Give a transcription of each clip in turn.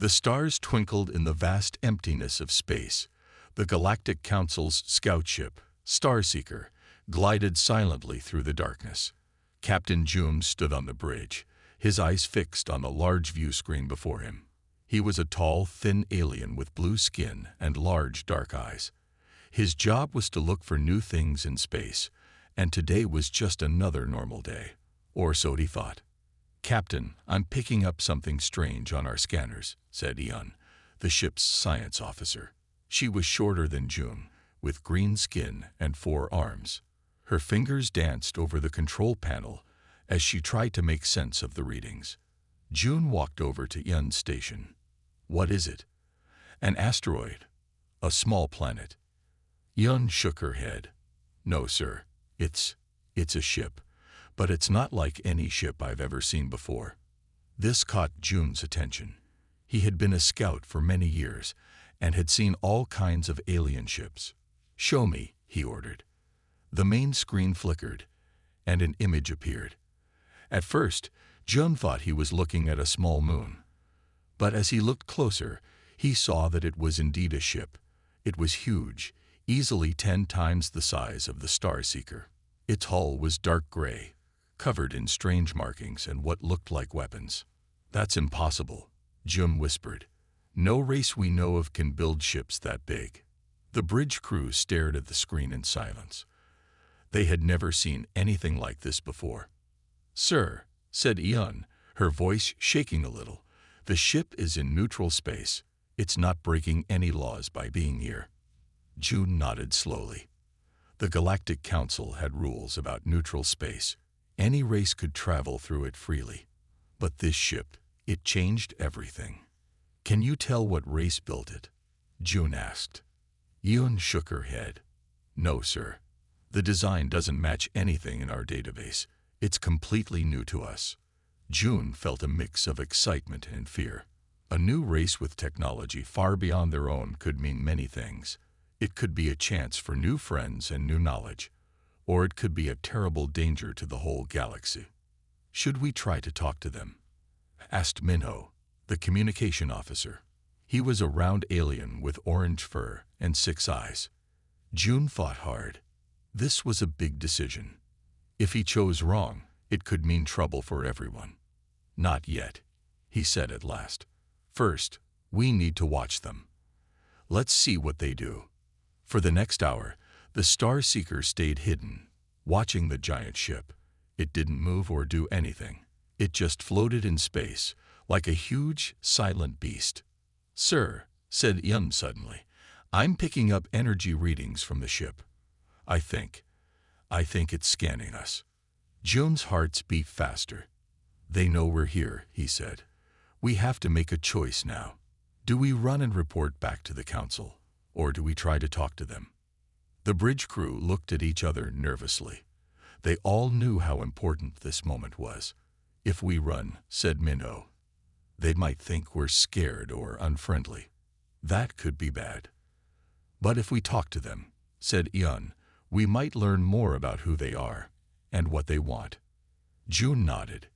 The stars twinkled in the vast emptiness of space. The Galactic Council's scout ship, Starseeker, glided silently through the darkness. Captain June stood on the bridge, his eyes fixed on the large view screen before him. He was a tall, thin alien with blue skin and large, dark eyes. His job was to look for new things in space, and today was just another normal day. Or so he thought. "Captain, I'm picking up something strange on our scanners," said Yun, the ship's science officer. She was shorter than June, with green skin and 4 arms. Her fingers danced over the control panel as she tried to make sense of the readings. June walked over to Yun's station. "What is it?" "An asteroid. A small planet." Yun shook her head. "No, sir. It's a ship. But it's not like any ship I've ever seen before." This caught June's attention. He had been a scout for many years and had seen all kinds of alien ships. "Show me," he ordered. The main screen flickered, and an image appeared. At first, June thought he was looking at a small moon. But as he looked closer, he saw that it was indeed a ship. It was huge, easily 10 times the size of the Starseeker. Its hull was dark gray, covered in strange markings and what looked like weapons. "That's impossible," June whispered. "No race we know of can build ships that big." The bridge crew stared at the screen in silence. They had never seen anything like this before. "Sir," said Yun, her voice shaking a little, "the ship is in neutral space. It's not breaking any laws by being here." June nodded slowly. The Galactic Council had rules about neutral space. Any race could travel through it freely. But this ship, it changed everything. "Can you tell what race built it?" June asked. Yun shook her head. "No, sir. The design doesn't match anything in our database. It's completely new to us." June felt a mix of excitement and fear. A new race with technology far beyond their own could mean many things. It could be a chance for new friends and new knowledge, or it could be a terrible danger to the whole galaxy. "Should we try to talk to them?" asked Minho, the communication officer. He was a round alien with orange fur and 6 eyes. June thought hard. This was a big decision. If he chose wrong, it could mean trouble for everyone. "Not yet," he said at last. "First, we need to watch them. Let's see what they do." For the next hour, the Starseeker stayed hidden, watching the giant ship. It didn't move or do anything. It just floated in space, like a huge, silent beast. "Sir," said Yun suddenly, "I'm picking up energy readings from the ship. I think it's scanning us." June's heart beat faster. "They know we're here," he said. "We have to make a choice now. Do we run and report back to the council, or do we try to talk to them?" The bridge crew looked at each other nervously. They all knew how important this moment was. "If we run," said Minho, "they might think we're scared or unfriendly. That could be bad. But if we talk to them," said Yun, "we might learn more about who they are and what they want." June nodded.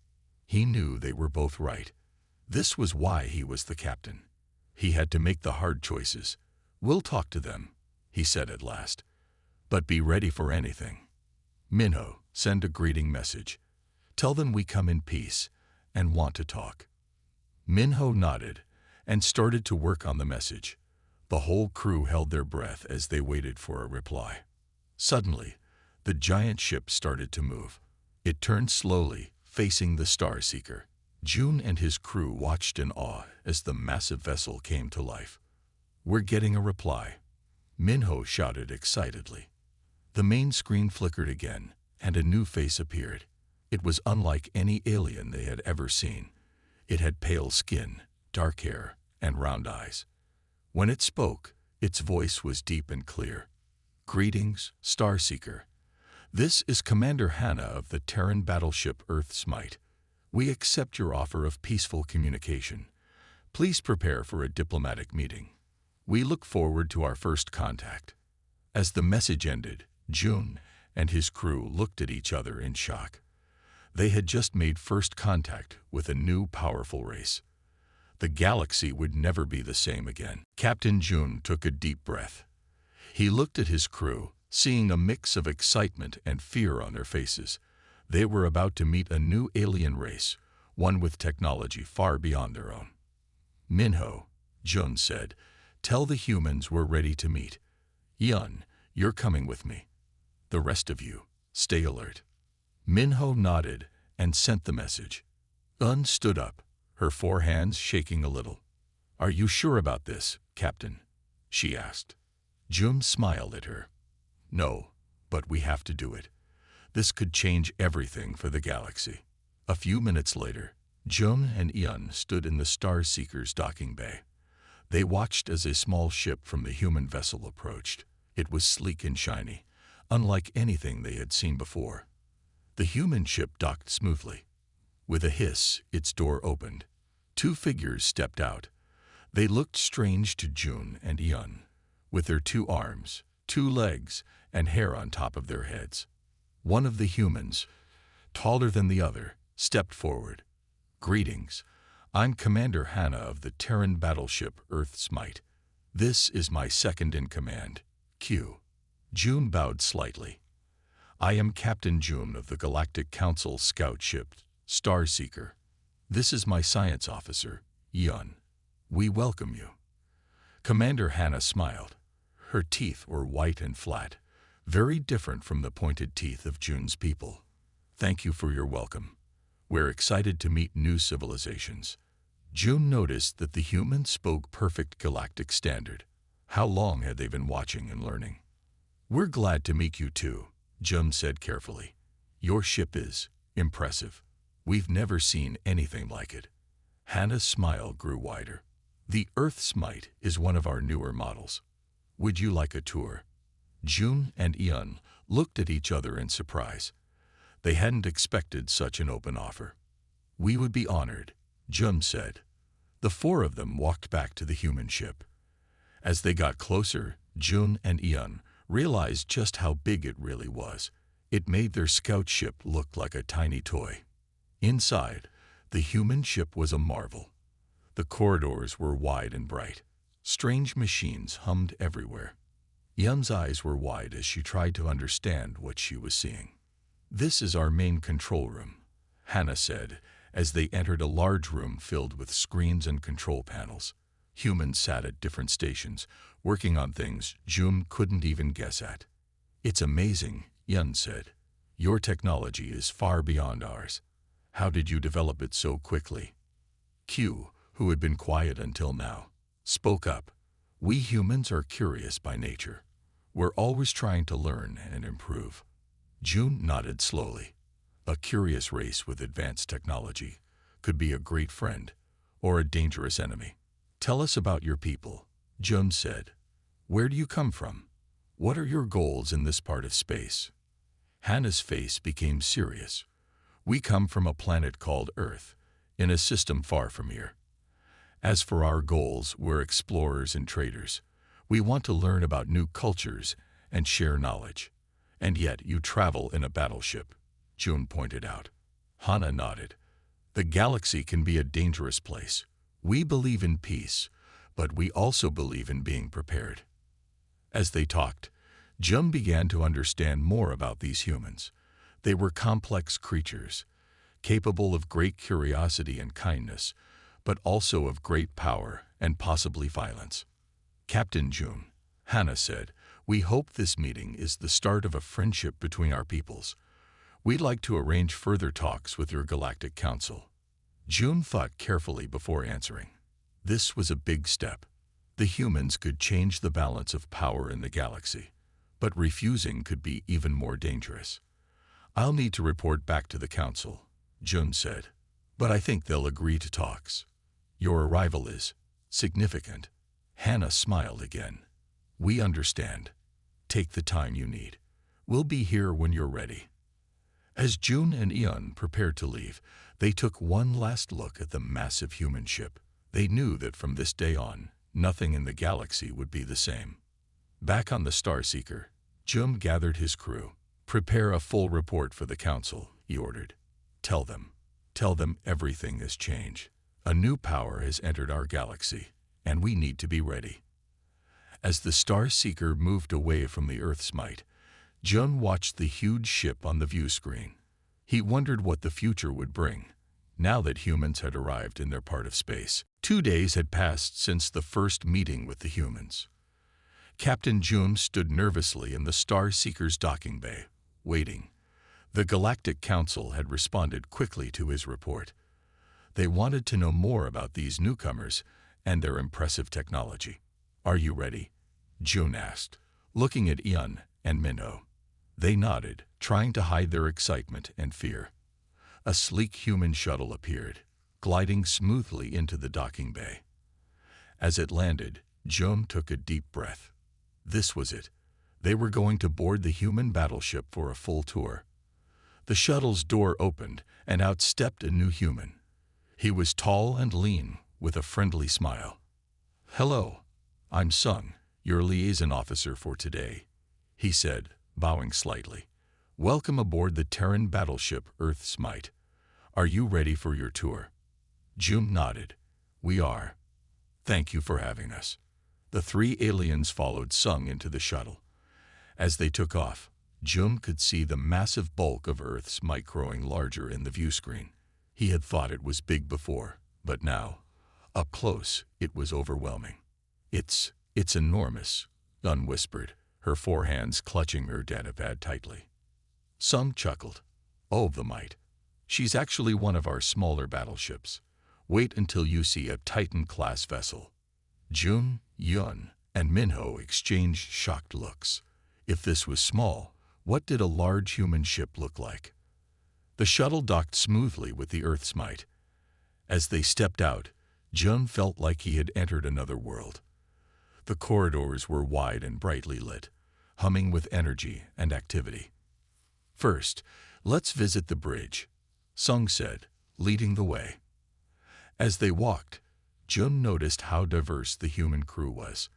He knew they were both right. This was why he was the captain. He had to make the hard choices. "We'll talk to them," he said at last. "But be ready for anything. Minho, send a greeting message. Tell them we come in peace and want to talk." Minho nodded and started to work on the message. The whole crew held their breath as they waited for a reply. Suddenly, the giant ship started to move. It turned slowly, facing the Starseeker. June and his crew watched in awe as the massive vessel came to life. "We're getting a reply," Minho shouted excitedly. The main screen flickered again, and a new face appeared. It was unlike any alien they had ever seen. It had pale skin, dark hair, and round eyes. When it spoke, its voice was deep and clear. "Greetings, Starseeker. This is Commander Hannah of the Terran battleship Earth's Might. We accept your offer of peaceful communication. Please prepare for a diplomatic meeting. We look forward to our first contact." As the message ended, June and his crew looked at each other in shock. They had just made first contact with a new powerful race. The galaxy would never be the same again. Captain June took a deep breath. He looked at his crew, seeing a mix of excitement and fear on their faces. They were about to meet a new alien race, one with technology far beyond their own. "Minho," Jun said, "tell the humans we're ready to meet. Yun, you're coming with me. The rest of you, stay alert." Minho nodded and sent the message. Yun stood up, her four hands shaking a little. "Are you sure about this, Captain?" she asked. Jun smiled at her. "No, but we have to do it. This could change everything for the galaxy." A few minutes later, Jun and Yun stood in the Starseeker's docking bay. They watched as a small ship from the human vessel approached. It was sleek and shiny, unlike anything they had seen before. The human ship docked smoothly. With a hiss, its door opened. Two figures stepped out. They looked strange to Jun and Yun, with their 2 arms, 2 legs, and hair on top of their heads. One of the humans, taller than the other, stepped forward. "Greetings. I'm Commander Hannah of the Terran battleship Earth's Might. This is my second in command, Q." Jun bowed slightly. "I am Captain Jun of the Galactic Council scout ship, Starseeker. This is my science officer, Yun. We welcome you." Commander Hannah smiled. Her teeth were white and flat, very different from the pointed teeth of Jun's people. "Thank you for your welcome. We're excited to meet new civilizations." Jun noticed that the humans spoke perfect galactic standard. How long had they been watching and learning? "We're glad to meet you too," Jun said carefully. "Your ship is impressive. We've never seen anything like it." Hannah's smile grew wider. "The Earth's Might is one of our newer models. Would you like a tour?" Jun and Yun looked at each other in surprise. They hadn't expected such an open offer. "We would be honored," Jun said. The 4 of them walked back to the human ship. As they got closer, Jun and Yun realized just how big it really was. It made their scout ship look like a tiny toy. Inside, the human ship was a marvel. The corridors were wide and bright. Strange machines hummed everywhere. Yun's eyes were wide as she tried to understand what she was seeing. "This is our main control room," Hannah said, as they entered a large room filled with screens and control panels. Humans sat at different stations, working on things Jun couldn't even guess at. "It's amazing," Yun said. "Your technology is far beyond ours. How did you develop it so quickly?" Q, who had been quiet until now, spoke up. "We humans are curious by nature. We're always trying to learn and improve." Jun nodded slowly. A curious race with advanced technology could be a great friend or a dangerous enemy. "Tell us about your people," Jun said. "Where do you come from? What are your goals in this part of space?" Hannah's face became serious. "We come from a planet called Earth, in a system far from here. As for our goals, we're explorers and traders. We want to learn about new cultures and share knowledge. And yet you travel in a battleship," Jun pointed out. Hannah nodded. "The galaxy can be a dangerous place. We believe in peace, but we also believe in being prepared." As they talked, Jun began to understand more about these humans. They were complex creatures, capable of great curiosity and kindness, but also of great power and possibly violence. "Captain Jun," Hannah said, "we hope this meeting is the start of a friendship between our peoples. We'd like to arrange further talks with your Galactic Council." Jun thought carefully before answering. This was a big step. The humans could change the balance of power in the galaxy, but refusing could be even more dangerous. "I'll need to report back to the Council," Jun said, "but I think they'll agree to talks. Your arrival is significant." Hannah smiled again. "We understand. Take the time you need. We'll be here when you're ready." As Jun and Yun prepared to leave, they took one last look at the massive human ship. They knew that from this day on, nothing in the galaxy would be the same. Back on the Starseeker, Jun gathered his crew. "Prepare a full report for the Council," he ordered. Tell them everything has changed. A new power has entered our galaxy, and we need to be ready. As the Star Seeker moved away from the Earth's might, Jun watched the huge ship on the view screen. He wondered what the future would bring, now that humans had arrived in their part of space. 2 days had passed since the first meeting with the humans. Captain Jun stood nervously in the Star Seeker's docking bay, waiting. The Galactic Council had responded quickly to his report. They wanted to know more about these newcomers and their impressive technology. "Are you ready?" Jun asked, looking at Yun and Minho. They nodded, trying to hide their excitement and fear. A sleek human shuttle appeared, gliding smoothly into the docking bay. As it landed, Jun took a deep breath. This was it. They were going to board the human battleship for a full tour. The shuttle's door opened, and out stepped a new human. He was tall and lean, with a friendly smile. "Hello, I'm Sung, your liaison officer for today," he said, bowing slightly. "Welcome aboard the Terran battleship Earth's Might. Are you ready for your tour?" Jun nodded. "We are. Thank you for having us." The 3 aliens followed Sung into the shuttle. As they took off, Jun could see the massive bulk of Earth's Might growing larger in the view screen. He had thought it was big before, but now, up close, it was overwhelming. It's enormous," Yun whispered, her 4 hands clutching her datapad tightly. Sung chuckled. "Oh, the Might. She's actually one of our smaller battleships. Wait until you see a Titan-class vessel." Jun, Yun, and Minho exchanged shocked looks. If this was small, what did a large human ship look like? The shuttle docked smoothly with the Earth's Might. As they stepped out, Jun felt like he had entered another world. The corridors were wide and brightly lit, humming with energy and activity. "First, let's visit the bridge," Sung said, leading the way. As they walked, Jun noticed how diverse the human crew was.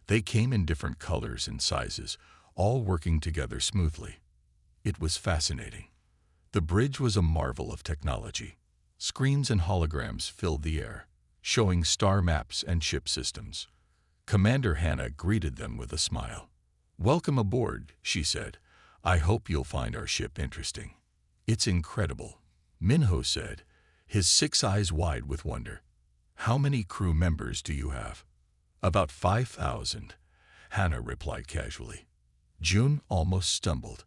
They came in different colors and sizes, all working together smoothly. It was fascinating. The bridge was a marvel of technology. Screens and holograms filled the air, showing star maps and ship systems. Commander Hannah greeted them with a smile. "Welcome aboard," she said. "I hope you'll find our ship interesting." "It's incredible," Minho said, his 6 eyes wide with wonder. "How many crew members do you have?" "About 5,000, Hannah replied casually. Jun almost stumbled.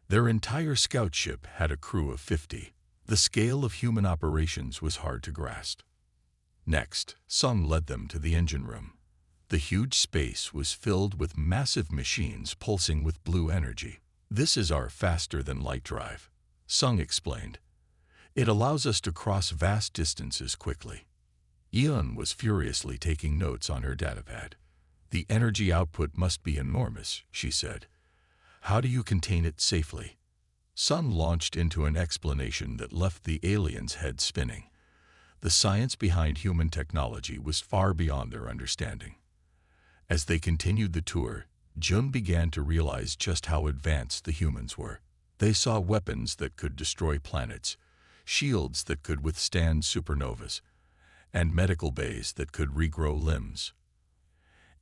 Their entire scout ship had a crew of 50. The scale of human operations was hard to grasp. Next, Sung led them to the engine room. The huge space was filled with massive machines pulsing with blue energy. "This is our faster-than-light drive," Sung explained. "It allows us to cross vast distances quickly." Yun was furiously taking notes on her datapad. "The energy output must be enormous," she said. "How do you contain it safely?" Sung launched into an explanation that left the aliens' heads spinning. The science behind human technology was far beyond their understanding. As they continued the tour, Jun began to realize just how advanced the humans were. They saw weapons that could destroy planets, shields that could withstand supernovas, and medical bays that could regrow limbs.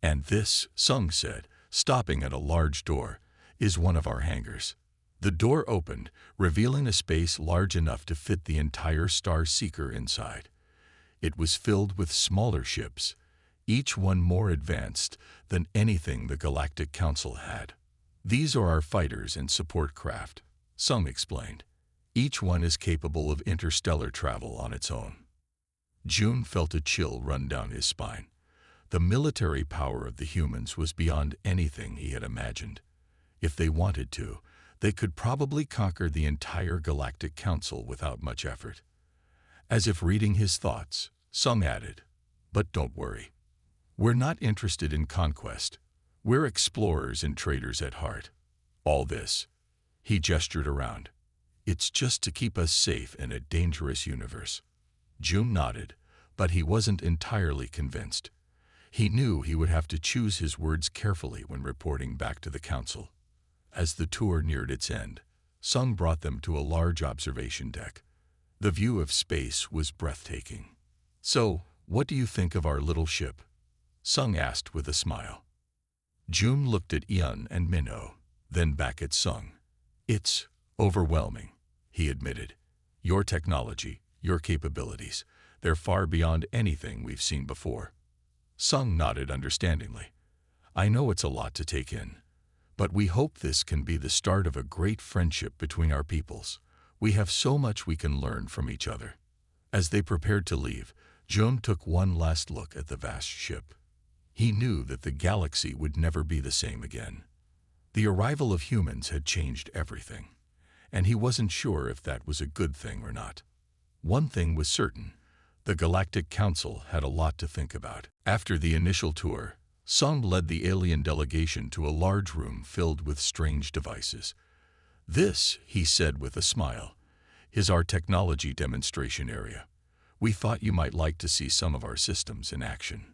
"And this," Sung said, stopping at a large door, "is one of our hangars." The door opened, revealing a space large enough to fit the entire Star Seeker inside. It was filled with smaller ships, each one more advanced than anything the Galactic Council had. "These are our fighters and support craft," Sung explained. "Each one is capable of interstellar travel on its own." Jun felt a chill run down his spine. The military power of the humans was beyond anything he had imagined. If they wanted to, they could probably conquer the entire Galactic Council without much effort. As if reading his thoughts, Sung added, "But don't worry. We're not interested in conquest. We're explorers and traders at heart. All this," he gestured around, "it's just to keep us safe in a dangerous universe." Jun nodded, but he wasn't entirely convinced. He knew he would have to choose his words carefully when reporting back to the Council. As the tour neared its end, Sung brought them to a large observation deck. The view of space was breathtaking. "So, what do you think of our little ship?" Sung asked with a smile. June looked at Yun and Minho, then back at Sung. "It's overwhelming," he admitted. "Your technology, your capabilities, they're far beyond anything we've seen before." Sung nodded understandingly. "I know it's a lot to take in, but we hope this can be the start of a great friendship between our peoples. We have so much we can learn from each other." As they prepared to leave, June took one last look at the vast ship. He knew that the galaxy would never be the same again. The arrival of humans had changed everything, and he wasn't sure if that was a good thing or not. One thing was certain: the Galactic Council had a lot to think about. After the initial tour, Sung led the alien delegation to a large room filled with strange devices. "This," he said with a smile, "is our technology demonstration area. We thought you might like to see some of our systems in action."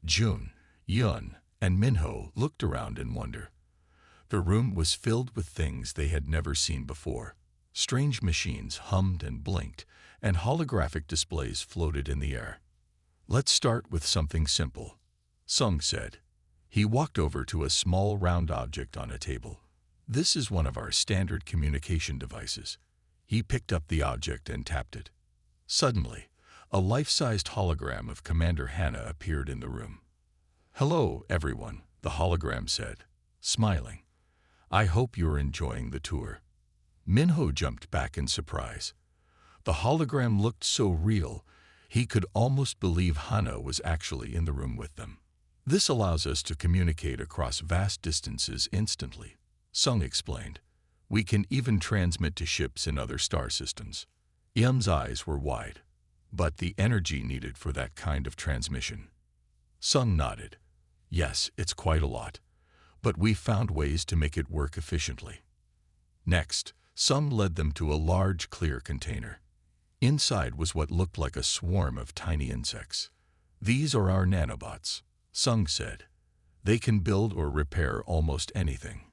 June, Yun, and Minho looked around in wonder. The room was filled with things they had never seen before. Strange machines hummed and blinked, and holographic displays floated in the air. "Let's start with something simple," Sung said. He walked over to a small round object on a table. "This is one of our standard communication devices." He picked up the object and tapped it. Suddenly, a life-sized hologram of Commander Hannah appeared in the room. "Hello, everyone," the hologram said, smiling. "I hope you're enjoying the tour." Minho jumped back in surprise. The hologram looked so real, he could almost believe Hannah was actually in the room with them. "This allows us to communicate across vast distances instantly," Sung explained. "We can even transmit to ships in other star systems." Yum's eyes were wide. "But the energy needed for that kind of transmission?" Sung nodded. "Yes, it's quite a lot, but we've found ways to make it work efficiently." Next, Sung led them to a large clear container. Inside was what looked like a swarm of tiny insects. "These are our nanobots," Sung said. "They can build or repair almost anything."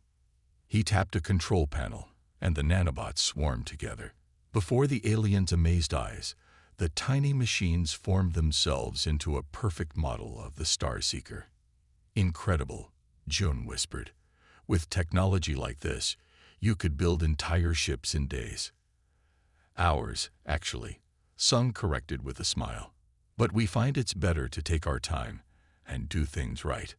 He tapped a control panel, and the nanobots swarmed together. Before the aliens' amazed eyes, the tiny machines formed themselves into a perfect model of the Star Seeker. "Incredible," June whispered. "With technology like this, you could build entire ships in days." "Hours, actually," Sung corrected with a smile. "But we find it's better to take our time and do things right."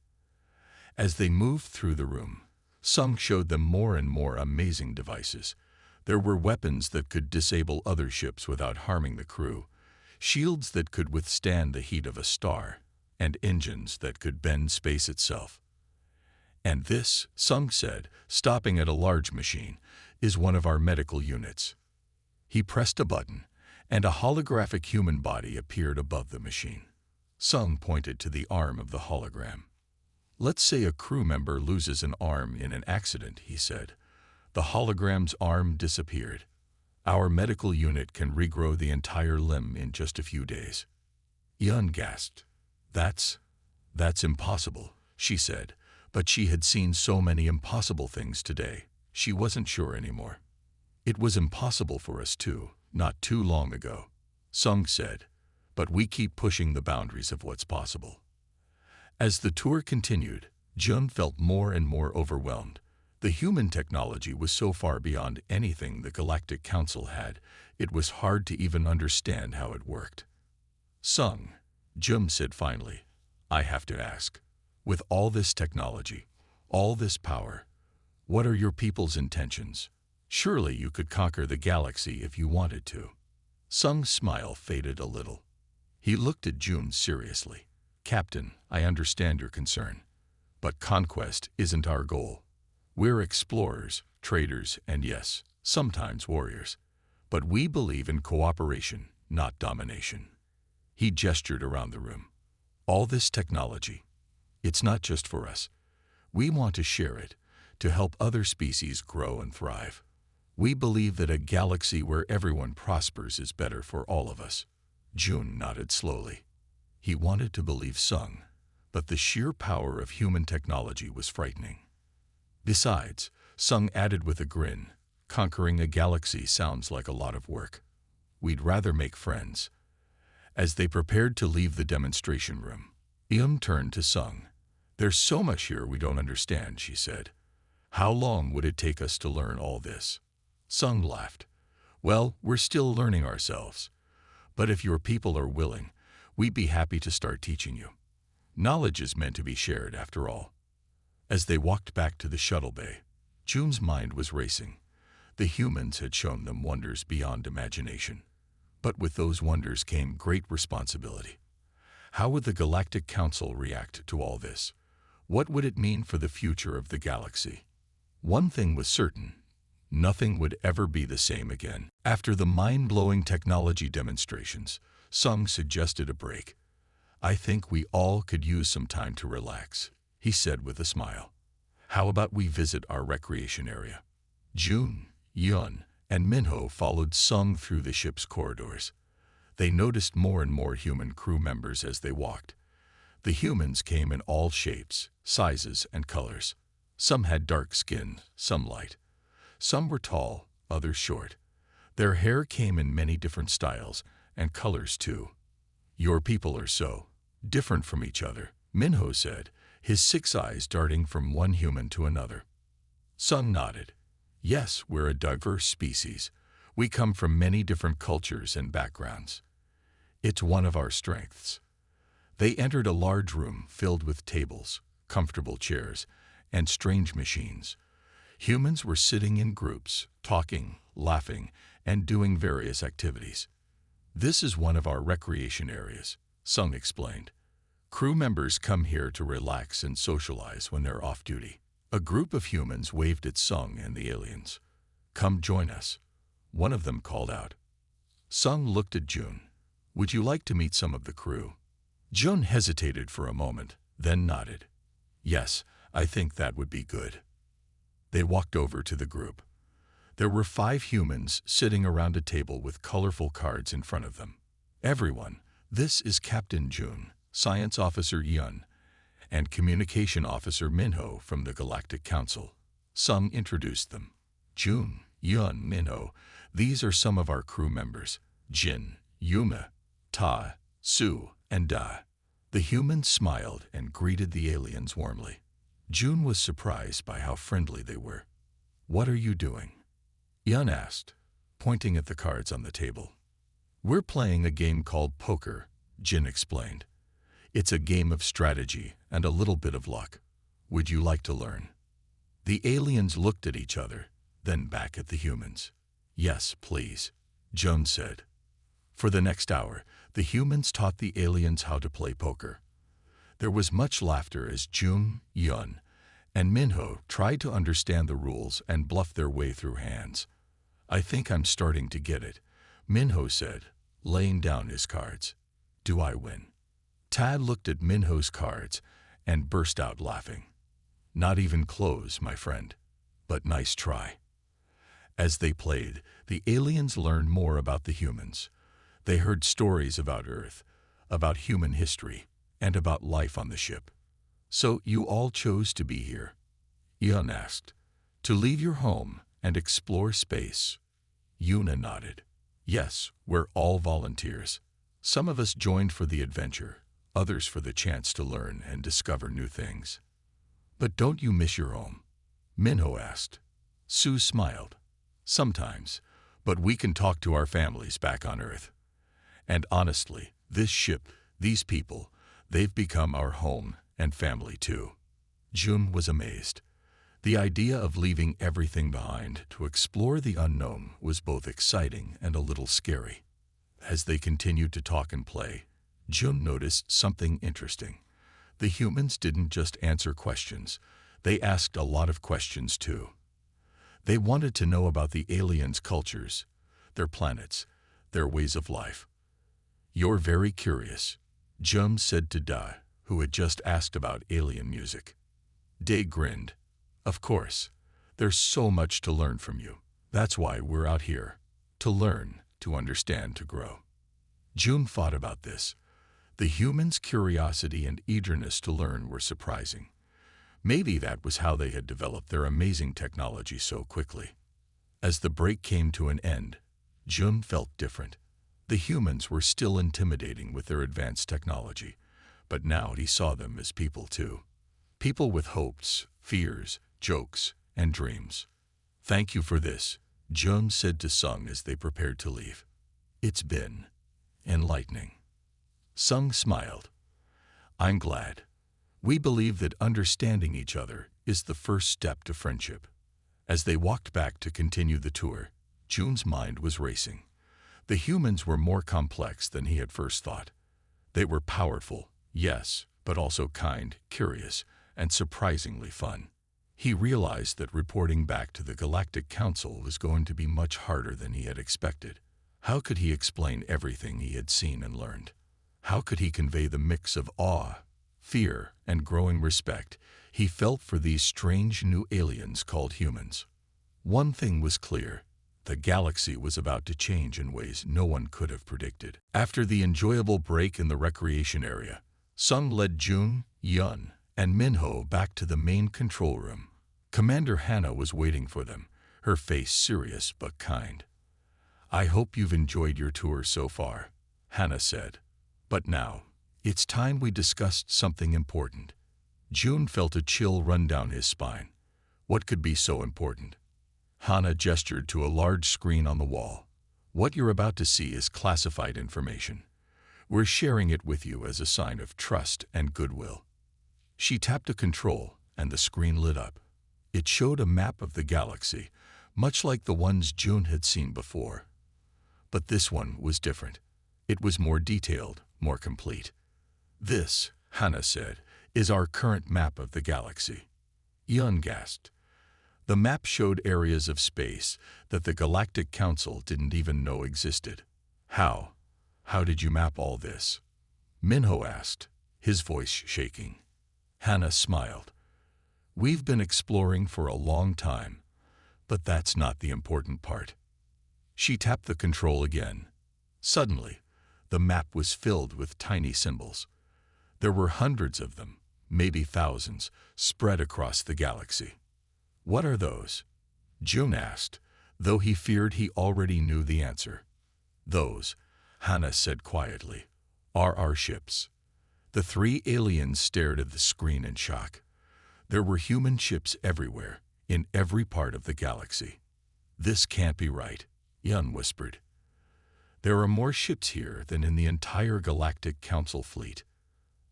As they moved through the room, Sung showed them more and more amazing devices. There were weapons that could disable other ships without harming the crew, shields that could withstand the heat of a star, and engines that could bend space itself. "And this," Sung said, stopping at a large machine, "is one of our medical units." He pressed a button, and a holographic human body appeared above the machine. Sung pointed to the arm of the hologram. "Let's say a crew member loses an arm in an accident," he said. The hologram's arm disappeared. "Our medical unit can regrow the entire limb in just a few days." Yun gasped. That's impossible," she said, but she had seen so many impossible things today, she wasn't sure anymore. "It was impossible for us too, not too long ago," Sung said, "but we keep pushing the boundaries of what's possible." As the tour continued, Jun felt more and more overwhelmed. The human technology was so far beyond anything the Galactic Council had, it was hard to even understand how it worked. "Sung," Jun said finally, "I have to ask, with all this technology, all this power, what are your people's intentions? Surely you could conquer the galaxy if you wanted to." Sung's smile faded a little. He looked at Jun seriously. "Captain, I understand your concern, but conquest isn't our goal. We're explorers, traders, and yes, sometimes warriors. But we believe in cooperation, not domination." He gestured around the room. "All this technology, it's not just for us. We want to share it, to help other species grow and thrive. We believe that a galaxy where everyone prospers is better for all of us." Jun nodded slowly. He wanted to believe Sung, but the sheer power of human technology was frightening. "Besides," Sung added with a grin, "conquering a galaxy sounds like a lot of work. We'd rather make friends." As they prepared to leave the demonstration room, Yun turned to Sung. "There's so much here we don't understand," she said. "How long would it take us to learn all this?" Sung laughed. "Well, we're still learning ourselves. But if your people are willing, we'd be happy to start teaching you. Knowledge is meant to be shared, after all." As they walked back to the shuttle bay, Jun's mind was racing. The humans had shown them wonders beyond imagination. But with those wonders came great responsibility. How would the Galactic Council react to all this? What would it mean for the future of the galaxy? One thing was certain: nothing would ever be the same again. After the mind-blowing technology demonstrations, Sung suggested a break. "I think we all could use some time to relax," he said with a smile. "How about we visit our recreation area?" Jun, Yun, and Minho followed Sung through the ship's corridors. They noticed more and more human crew members as they walked. The humans came in all shapes, sizes, and colors. Some had dark skin, some light. Some were tall, others short. Their hair came in many different styles, and colors too. "Your people are so different from each other," Minho said, his 6 eyes darting from one human to another. Sung nodded. "Yes, we're a diverse species. We come from many different cultures and backgrounds. It's one of our strengths." They entered a large room filled with tables, comfortable chairs, and strange machines. Humans were sitting in groups, talking, laughing, and doing various activities. "This is one of our recreation areas," Sung explained. "Crew members come here to relax and socialize when they're off duty." A group of humans waved at Sung and the aliens. "Come join us," one of them called out. Sung looked at Jun. "Would you like to meet some of the crew?" Jun hesitated for a moment, then nodded. "Yes, I think that would be good." They walked over to the group. There were 5 humans sitting around a table with colorful cards in front of them. "Everyone, this is Captain Jun, Science Officer Yun, and Communication Officer Minho from the Galactic Council." Sung introduced them. "Jun, Yun, Minho, these are some of our crew members: Jin, Yuma, Ta, Su, and Da." The humans smiled and greeted the aliens warmly. Jun was surprised by how friendly they were. "What are you doing?" Yun asked, pointing at the cards on the table. "We're playing a game called poker," Jin explained. "It's a game of strategy and a little bit of luck. Would you like to learn?" The aliens looked at each other, then back at the humans. "Yes, please," Jun said. For the next hour, the humans taught the aliens how to play poker. There was much laughter as Jun, Yun, and Minho tried to understand the rules and bluff their way through hands. "I think I'm starting to get it," Minho said, laying down his cards. "Do I win?" Tad looked at Minho's cards and burst out laughing. "Not even close, my friend, but nice try." As they played, the aliens learned more about the humans. They heard stories about Earth, about human history, and about life on the ship. "So you all chose to be here?" Yun asked. "To leave your home and explore space?" Yuna nodded. "Yes, we're all volunteers. Some of us joined for the adventure, others for the chance to learn and discover new things." "But don't you miss your home?" Minho asked. Sue smiled. "Sometimes, but we can talk to our families back on Earth. And honestly, this ship, these people, they've become our home and family too." Jun was amazed. The idea of leaving everything behind to explore the unknown was both exciting and a little scary. As they continued to talk and play, Jun noticed something interesting. The humans didn't just answer questions, they asked a lot of questions too. They wanted to know about the aliens' cultures, their planets, their ways of life. "You're very curious," Jun said to Da, who had just asked about alien music. Day grinned. "Of course. There's so much to learn from you. That's why we're out here. To learn, to understand, to grow." Jun thought about this. The humans' curiosity and eagerness to learn were surprising. Maybe that was how they had developed their amazing technology so quickly. As the break came to an end, Jun felt different. The humans were still intimidating with their advanced technology, but now he saw them as people too. People with hopes, fears, jokes, and dreams. "Thank you for this," Jun said to Sung as they prepared to leave. "It's been enlightening." Sung smiled. "I'm glad. We believe that understanding each other is the first step to friendship." As they walked back to continue the tour, Jun's mind was racing. The humans were more complex than he had first thought. They were powerful, yes, but also kind, curious, and surprisingly fun. He realized that reporting back to the Galactic Council was going to be much harder than he had expected. How could he explain everything he had seen and learned? How could he convey the mix of awe, fear, and growing respect he felt for these strange new aliens called humans? One thing was clear. The galaxy was about to change in ways no one could have predicted. After the enjoyable break in the recreation area, Sung led Jun, Yun, and Minho back to the main control room. Commander Hannah was waiting for them, her face serious but kind. "I hope you've enjoyed your tour so far," Hannah said. "But now, it's time we discussed something important." Jun felt a chill run down his spine. What could be so important? Hannah gestured to a large screen on the wall. "What you're about to see is classified information. We're sharing it with you as a sign of trust and goodwill." She tapped a control, and the screen lit up. It showed a map of the galaxy, much like the ones Jun had seen before. But this one was different. It was more detailed, more complete. "This," Hannah said, "is our current map of the galaxy." Yun gasped. The map showed areas of space that the Galactic Council didn't even know existed. How did you map all this?" Minho asked, his voice shaking. Hannah smiled. "We've been exploring for a long time, but that's not the important part." She tapped the control again. Suddenly, the map was filled with tiny symbols. There were hundreds of them, maybe thousands, spread across the galaxy. "What are those?" Jun asked, though he feared he already knew the answer. "Those," Hannah said quietly, "are our ships." The three aliens stared at the screen in shock. There were human ships everywhere, in every part of the galaxy. "This can't be right," Yun whispered. "There are more ships here than in the entire Galactic Council fleet."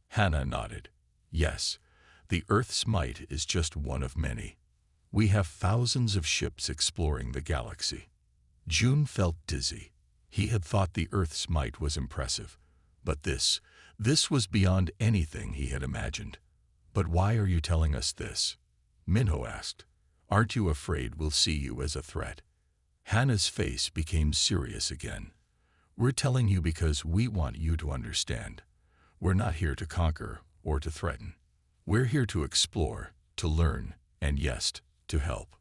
Hannah nodded. "Yes, the Earth's might is just one of many. We have thousands of ships exploring the galaxy." Jun felt dizzy. He had thought the Earth's might was impressive, but this was beyond anything he had imagined. "But why are you telling us this?" Minho asked. "Aren't you afraid we'll see you as a threat?" Hannah's face became serious again. "We're telling you because we want you to understand. We're not here to conquer or to threaten. We're here to explore, to learn, and yes, to help."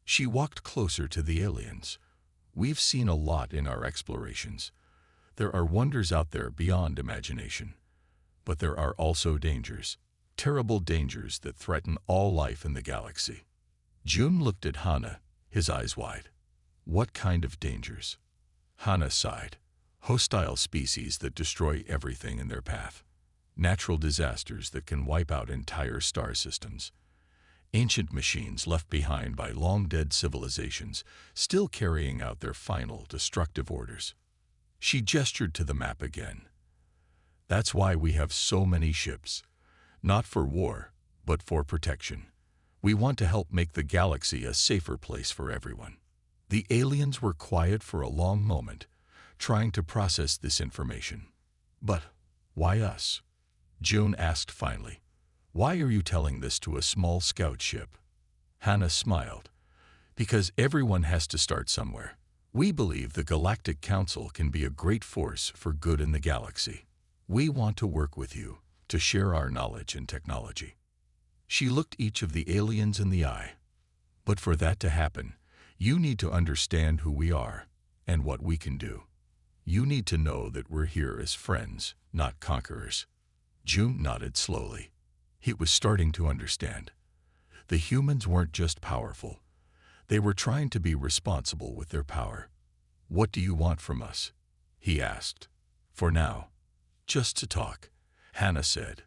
She walked closer to the aliens. "We've seen a lot in our explorations. There are wonders out there beyond imagination. But there are also dangers, terrible dangers that threaten all life in the galaxy." Jun looked at Hannah, his eyes wide. "What kind of dangers?" Hannah sighed. "Hostile species that destroy everything in their path. Natural disasters that can wipe out entire star systems. Ancient machines left behind by long-dead civilizations, still carrying out their final destructive orders." She gestured to the map again. "That's why we have so many ships. Not for war, but for protection. We want to help make the galaxy a safer place for everyone." The aliens were quiet for a long moment, trying to process this information. "But why us?" Jun asked finally. "Why are you telling this to a small scout ship?" Hannah smiled. "Because everyone has to start somewhere. We believe the Galactic Council can be a great force for good in the galaxy. We want to work with you, to share our knowledge and technology." She looked each of the aliens in the eye. "But for that to happen, you need to understand who we are and what we can do. You need to know that we're here as friends, not conquerors." Jun nodded slowly. He was starting to understand. The humans weren't just powerful. They were trying to be responsible with their power. "What do you want from us?" he asked. For now, just to talk, Hannah said.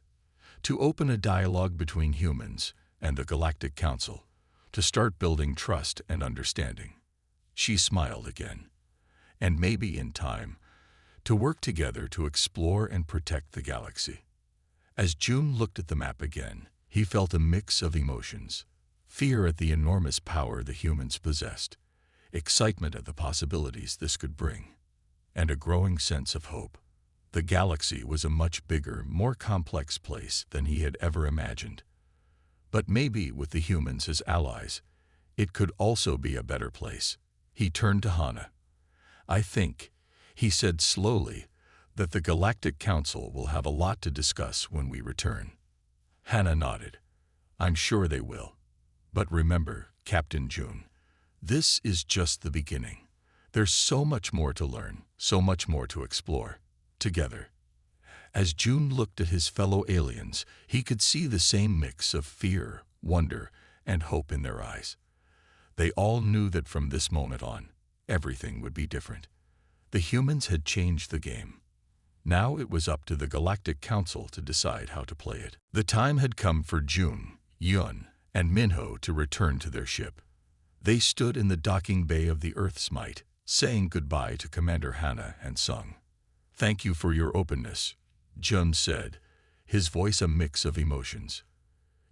To open a dialogue between humans and the Galactic Council, to start building trust and understanding. She smiled again. And maybe in time, to work together to explore and protect the galaxy. As June looked at the map again, he felt a mix of emotions. Fear at the enormous power the humans possessed, excitement at the possibilities this could bring, and a growing sense of hope. The galaxy was a much bigger, more complex place than he had ever imagined. But maybe with the humans as allies, it could also be a better place. He turned to Hannah. I think, he said slowly, that the Galactic Council will have a lot to discuss when we return. Hannah nodded. I'm sure they will. But remember, Captain June, this is just the beginning. There's so much more to learn, so much more to explore, together. As June looked at his fellow aliens, he could see the same mix of fear, wonder, and hope in their eyes. They all knew that from this moment on, everything would be different. The humans had changed the game. Now it was up to the Galactic Council to decide how to play it. The time had come for June, Yun, and Minho to return to their ship. They stood in the docking bay of the Earth's Might, saying goodbye to Commander Hannah and Sung. Thank you for your openness, Jun said, his voice a mix of emotions.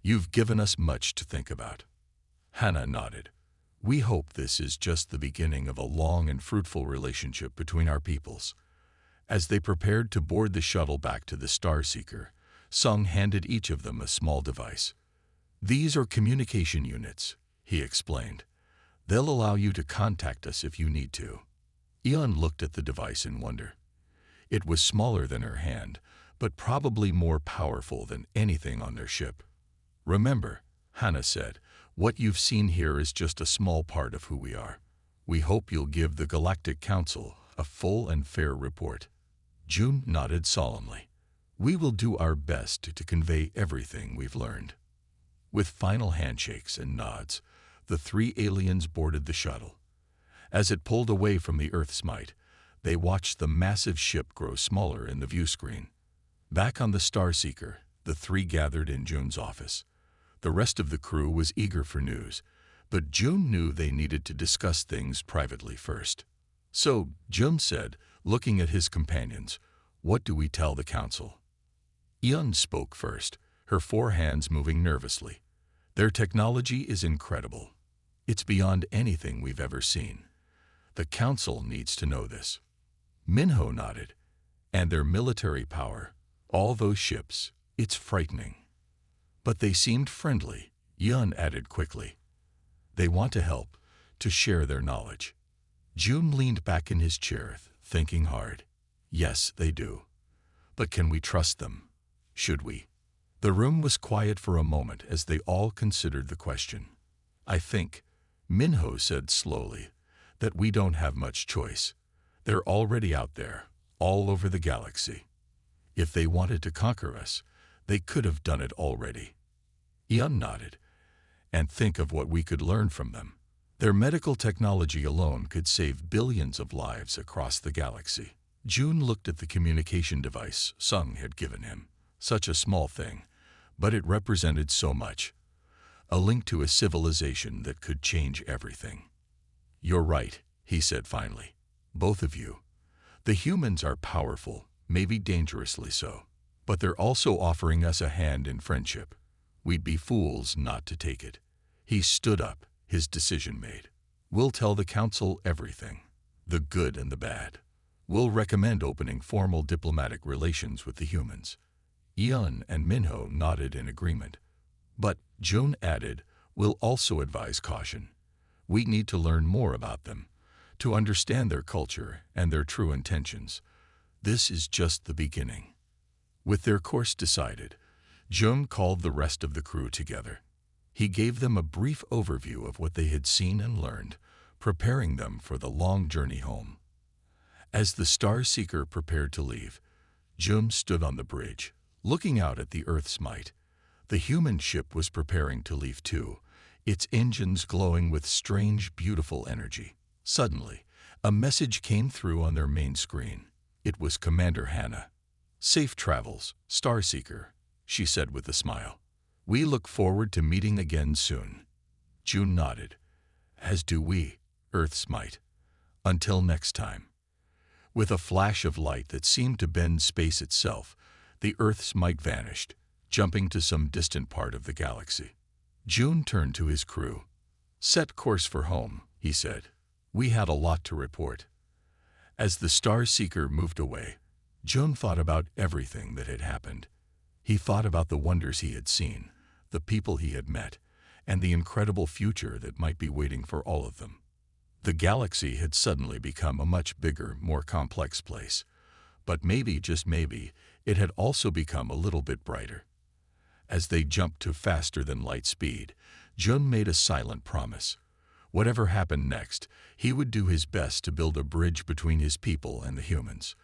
You've given us much to think about. Hannah nodded. We hope this is just the beginning of a long and fruitful relationship between our peoples. As they prepared to board the shuttle back to the Starseeker, Sung handed each of them a small device. These are communication units, he explained. They'll allow you to contact us if you need to. Eon looked at the device in wonder. It was smaller than her hand, but probably more powerful than anything on their ship. Remember, Hannah said, what you've seen here is just a small part of who we are. We hope you'll give the Galactic Council a full and fair report. June nodded solemnly. We will do our best to convey everything we've learned. With final handshakes and nods, the three aliens boarded the shuttle. As it pulled away from the Earth's Might, they watched the massive ship grow smaller in the view screen. Back on the Starseeker, the three gathered in June's office. The rest of the crew was eager for news, but June knew they needed to discuss things privately first. So, June said, looking at his companions, what do we tell the council? Eun spoke first, her four hands moving nervously. Their technology is incredible. It's beyond anything we've ever seen. The council needs to know this. Minho nodded. And their military power, all those ships, it's frightening. But they seemed friendly, Yun added quickly. They want to help, to share their knowledge. June leaned back in his chair, thinking hard. Yes, they do. But can we trust them? Should we? The room was quiet for a moment as they all considered the question. I think, Minho said slowly, that we don't have much choice. They're already out there, all over the galaxy. If they wanted to conquer us, they could have done it already. Ian nodded. And think of what we could learn from them. Their medical technology alone could save billions of lives across the galaxy. June looked at the communication device Sung had given him. Such a small thing, but it represented so much. A link to a civilization that could change everything. You're right, he said finally. Both of you. The humans are powerful, maybe dangerously so. But they're also offering us a hand in friendship. We'd be fools not to take it. He stood up, his decision made. We'll tell the council everything, the good and the bad. We'll recommend opening formal diplomatic relations with the humans. Eun and Minho nodded in agreement. But, June added, we'll also advise caution. We need to learn more about them, to understand their culture and their true intentions. This is just the beginning. With their course decided, Jung called the rest of the crew together. He gave them a brief overview of what they had seen and learned, preparing them for the long journey home. As the Starseeker prepared to leave, Jung stood on the bridge, looking out at the Earth's Might. The human ship was preparing to leave too, its engines glowing with strange, beautiful energy. Suddenly, a message came through on their main screen. It was Commander Hannah. "Safe travels, Starseeker," she said with a smile. "We look forward to meeting again soon." June nodded. "As do we, Earthsmite. Until next time." With a flash of light that seemed to bend space itself, the Earthsmite vanished, jumping to some distant part of the galaxy. June turned to his crew. "Set course for home," he said. "We had a lot to report." As the Starseeker moved away, June thought about everything that had happened. He thought about the wonders he had seen, the people he had met, and the incredible future that might be waiting for all of them. The galaxy had suddenly become a much bigger, more complex place. But maybe, just maybe, it had also become a little bit brighter. As they jumped to faster-than-light speed, Jun made a silent promise. Whatever happened next, he would do his best to build a bridge between his people and the humans.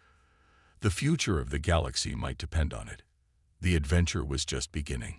The future of the galaxy might depend on it. The adventure was just beginning.